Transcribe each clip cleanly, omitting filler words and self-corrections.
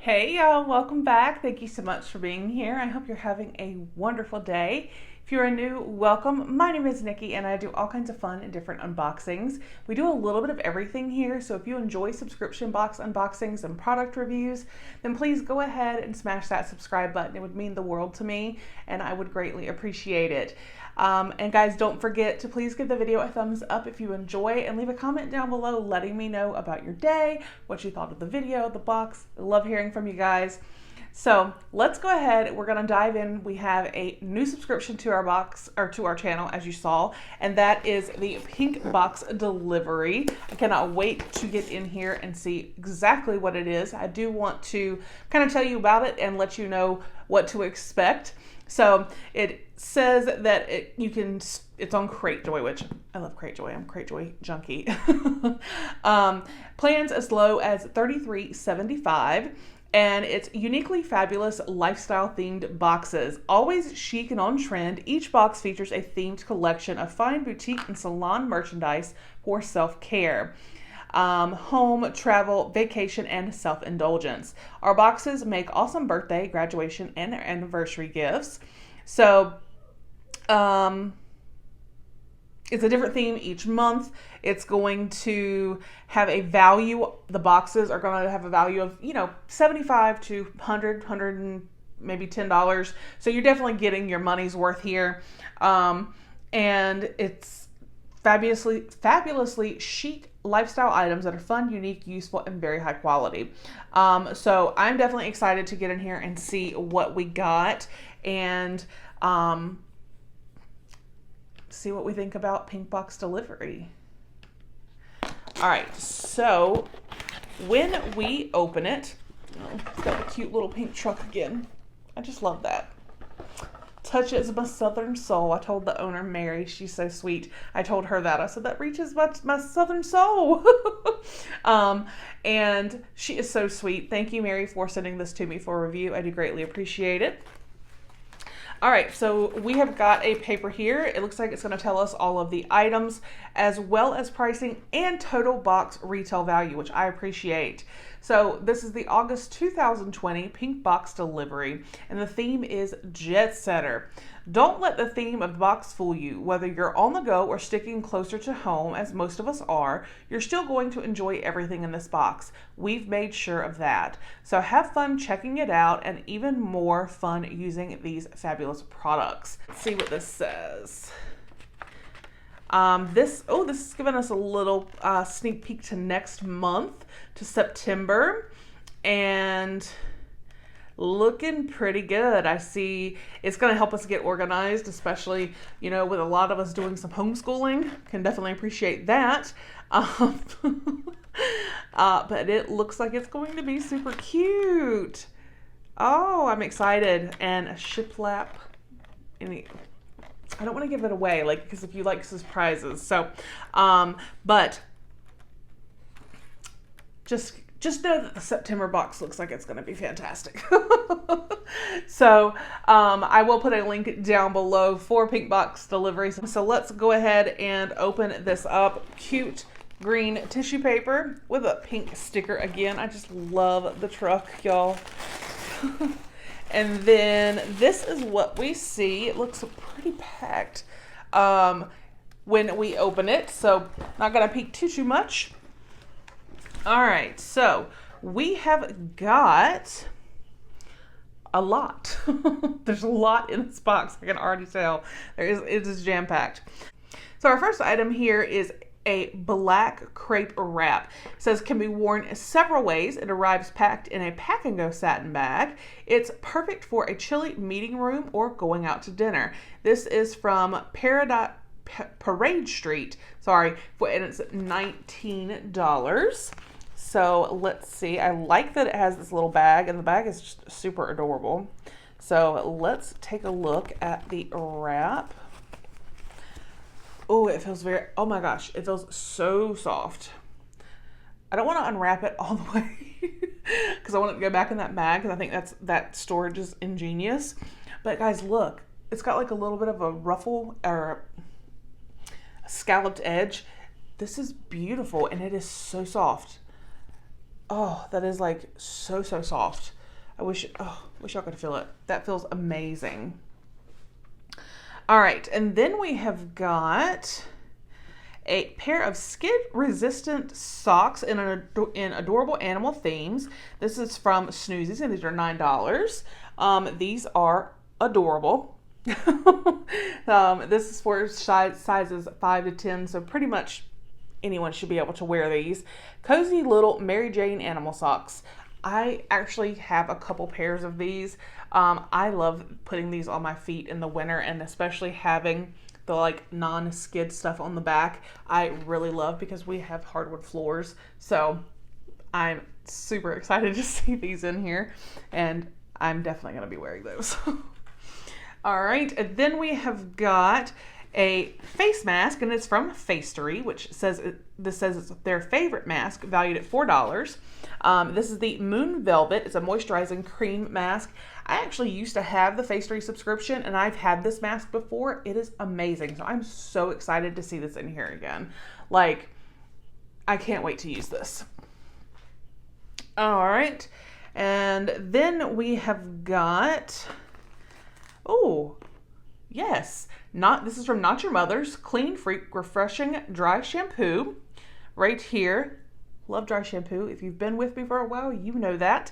Hey y'all, welcome back. Thank you so much for being here. I hope you're having a wonderful day. If you're new, welcome. My name is Nikki and I do all kinds of fun and different unboxings. We do a little bit of everything here, so if you enjoy subscription box unboxings and product reviews, then please go ahead and smash that subscribe button. It would mean the world to me and I would greatly appreciate it. And guys, don't forget to please give the video a thumbs up if you enjoy, and leave a comment down below letting me know about your day, what you thought of the video, the box. I love hearing from you guys. So let's go ahead. We're going to dive in. We have a new subscription to our box, or to our channel, as you saw, and that is the pinkboxdelivery. I cannot wait to get in here and see exactly what it is. I do want to kind of tell you about it and let you know what to expect. So it says that it's on Cratejoy, which I love Cratejoy. I'm a Cratejoy junkie. Plans as low as $33.75. And it's uniquely fabulous lifestyle themed boxes. Always chic and on trend, each box features a themed collection of fine boutique and salon merchandise for self-care, home, travel, vacation, and self-indulgence. Our boxes make awesome birthday, graduation, and anniversary gifts. So, it's a different theme each month. It's going to have a value. The boxes are going to have a value of, $75 to $100 and maybe $10. So you're definitely getting your money's worth here. And it's fabulously chic lifestyle items that are fun, unique, useful, and very high quality. So I'm definitely excited to get in here and see what we got, and see what we think about pinkboxdelivery. All right, so when we open it, it's got a cute little pink truck again. I just love that. Touches my southern soul. I told the owner, Mary, she's so sweet. I told her that. I said, that reaches my southern soul. And she is so sweet. Thank you, Mary, for sending this to me for review. I do greatly appreciate it. All right, so we have got a paper here. It looks like it's going to tell us all of the items as well as pricing and total box retail value, which I appreciate. So this is the August 2020 pinkboxdelivery, and the theme is Jetsetter. Don't let the theme of the box fool you. Whether you're on the go or sticking closer to home, as most of us are, you're still going to enjoy everything in this box. We've made sure of that. So have fun checking it out, and even more fun using these fabulous products. Let's see what this says. This is giving us a little sneak peek to next month, to September, and looking pretty good. I see it's going to help us get organized, especially, with a lot of us doing some homeschooling. Can definitely appreciate that. But it looks like it's going to be super cute. Oh, I'm excited. And a shiplap. I don't want to give it away, because if you like surprises. So, but just know that the September box looks like it's going to be fantastic. So I will put a link down below for pinkboxdelivery. So let's go ahead and open this up. Cute green tissue paper with a pink sticker again. I just love the truck, y'all. And then this is what we see. It looks pretty packed when we open it, so not going to peek too much. All right, so we have got a lot. There's a lot in this box, I can already tell. It is jam-packed. So our first item here is a black crepe wrap. It says can be worn several ways. It arrives packed in a pack and go satin bag. It's perfect for a chilly meeting room or going out to dinner. This is from Parade Street, and it's $19. So let's see. I like that it has this little bag, and the bag is just super adorable. So let's take a look at the wrap. Oh, it feels oh my gosh, it feels so soft. I don't want to unwrap it all the way because I want it to go back in that bag, because I think that storage is ingenious. But guys, look, it's got like a little bit of a ruffle or a scalloped edge. This is beautiful, and it is so soft. Oh, that is like so soft. I wish y'all could feel it. That feels amazing. All right, and then we have got a pair of skid-resistant socks in adorable animal themes. This is from Snoozies, and these are $9. These are adorable. This is for sizes 5 to 10, so pretty much anyone should be able to wear these. Cozy little Mary Jane animal socks. I actually have a couple pairs of these. I love putting these on my feet in the winter, and especially having the like non-skid stuff on the back. I really love because we have hardwood floors. So I'm super excited to see these in here, and I'm definitely going to be wearing those. All right, and then we have got a face mask, and it's from Facetory, which says it's their favorite mask, valued at $4. This is the Moon Velvet. It's a moisturizing cream mask. I actually used to have the Facetory subscription, and I've had this mask before. It is amazing. So I'm so excited to see this in here again. Like, I can't wait to use this. All right, and then we have got, oh, yes. This is from Not Your Mother's Clean Freak Refreshing Dry Shampoo. Right here. Love dry shampoo. If you've been with me for a while, you know that.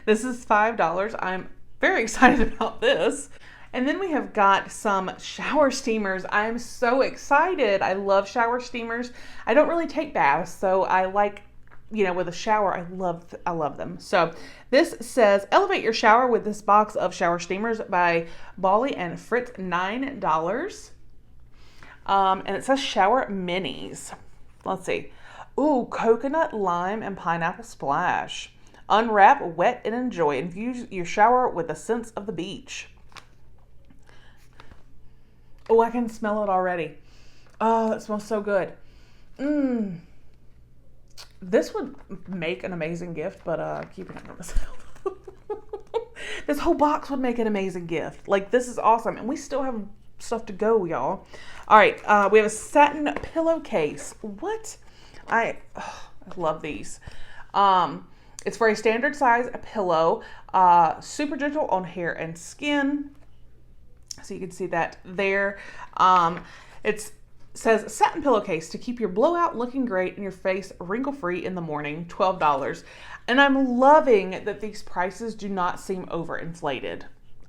This is $5. I'm very excited about this. And then we have got some shower steamers. I'm so excited. I love shower steamers. I don't really take baths, so I like, with a shower, I love them. So this says, elevate your shower with this box of shower steamers by Bali and Fritz, $9. And it says shower minis. Let's see. Ooh, coconut, lime, and pineapple splash. Unwrap, wet, and enjoy. Infuse your shower with the scents of the beach. Oh, I can smell it already. Oh, that smells so good. This would make an amazing gift, but keep it under myself. This whole box would make an amazing gift. Like, this is awesome. And we still have stuff to go, y'all. All right, we have a satin pillowcase. What? I love these. It's for a standard size pillow, super gentle on hair and skin. So you can see that there. It says satin pillowcase to keep your blowout looking great and your face wrinkle-free in the morning, $12. And I'm loving that these prices do not seem overinflated.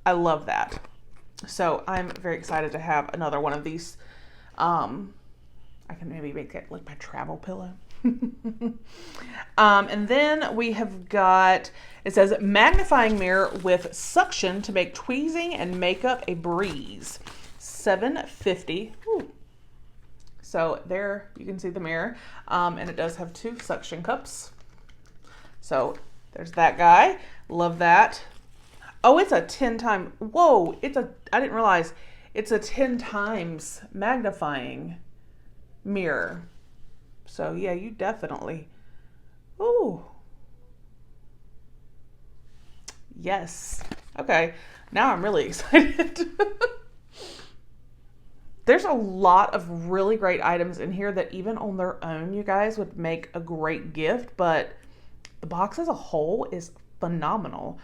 I love that. So I'm very excited to have another one of these. I can maybe make it like my travel pillow. And then we have got, it says magnifying mirror with suction to make tweezing and makeup a breeze, $7.50. Ooh. So there you can see the mirror, and it does have 2 suction cups. So there's that guy. Love that. Oh, it's a 10 times. Whoa, I didn't realize it's a 10 times magnifying mirror. So yeah, you definitely. Ooh. Yes. Okay. Now I'm really excited. There's a lot of really great items in here that even on their own, you guys, would make a great gift, but the box as a whole is phenomenal.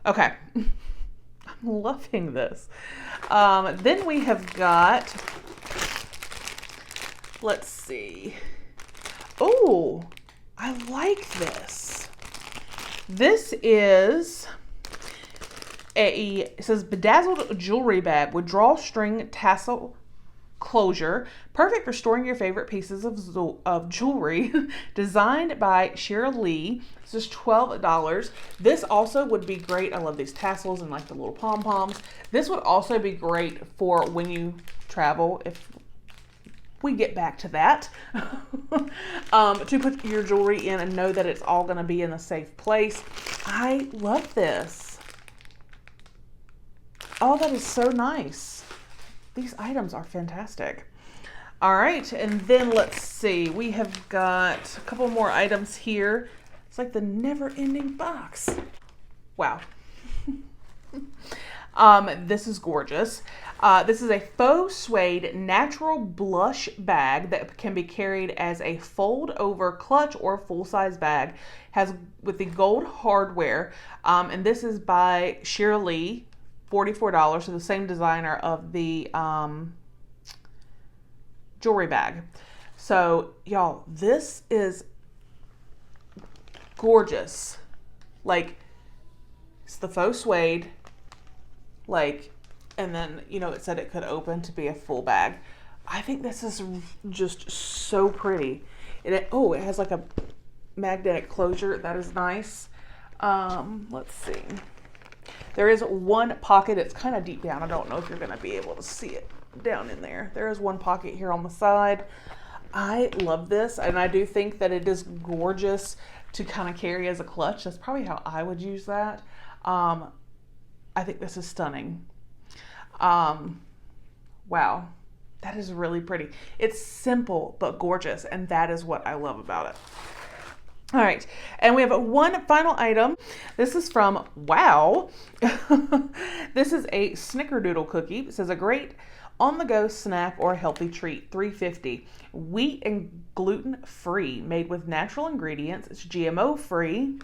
Okay. I'm loving this. Then we have got, let's see. Oh, I like this. This is it says bedazzled jewelry bag with drawstring tassel closure, perfect for storing your favorite pieces of jewelry. Designed by Shira Lee. This is $12. This also would be great. I love these tassels and like the little pom-poms. This would also be great for when you travel, if we get back to that, to put your jewelry in and know that it's all going to be in a safe place. I love this. Oh, that is so nice. These items are fantastic. All right, and then let's see. We have got a couple more items here. It's like the never-ending box. Wow. This is gorgeous. This is a faux suede natural blush bag that can be carried as a fold over clutch or full-size bag. Has with the gold hardware. And this is by Shirley, $44. So the same designer of the jewelry bag. So y'all, this is gorgeous. Like, it's the faux suede, like, and then, you know, it said it could open to be a full bag. I think this is just so pretty. It has like a magnetic closure. That is nice. Let's see. There is one pocket. It's kind of deep down. I don't know if you're going to be able to see it down in there. There is one pocket here on the side. I love this, and I do think that it is gorgeous to kind of carry as a clutch. That's probably how I would use that. I think this is stunning. Wow, that is really pretty. It's simple but gorgeous, and that is what I love about it. All right, and we have one final item. This is from Wow. This is a snickerdoodle cookie. It says a great on-the-go snack or healthy treat, $3.50. Wheat and gluten-free, made with natural ingredients. It's GMO-free.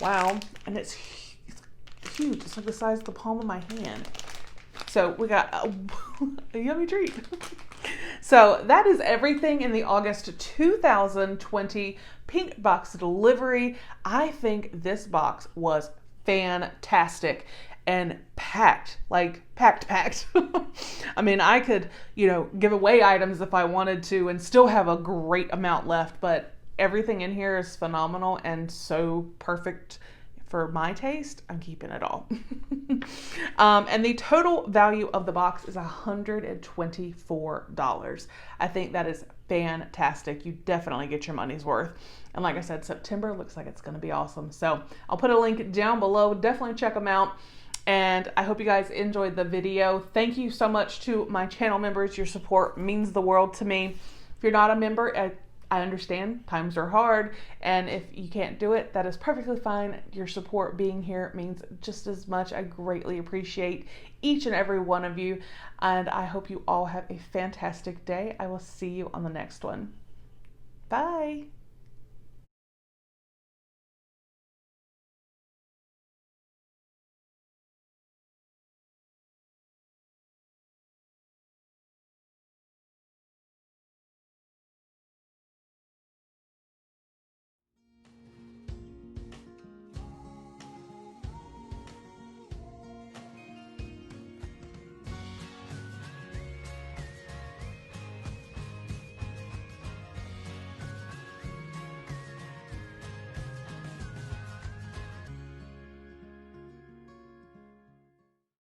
Wow, and it's huge. It's like the size of the palm of my hand. So we got a yummy treat. So that is everything in the August 2020 Pink Box Delivery. I think this box was fantastic and packed, like packed. I mean, I could, you know, give away items if I wanted to and still have a great amount left, but everything in here is phenomenal and so perfect for my taste. I'm keeping it all. And the total value of the box is $124. I think that is fantastic. You definitely get your money's worth. And like I said, September looks like it's going to be awesome. So I'll put a link down below. Definitely check them out. And I hope you guys enjoyed the video. Thank you so much to my channel members. Your support means the world to me. If you're not a member, I understand times are hard, and if you can't do it, that is perfectly fine. Your support being here means just as much. I greatly appreciate each and every one of you, and I hope you all have a fantastic day. I will see you on the next one. Bye.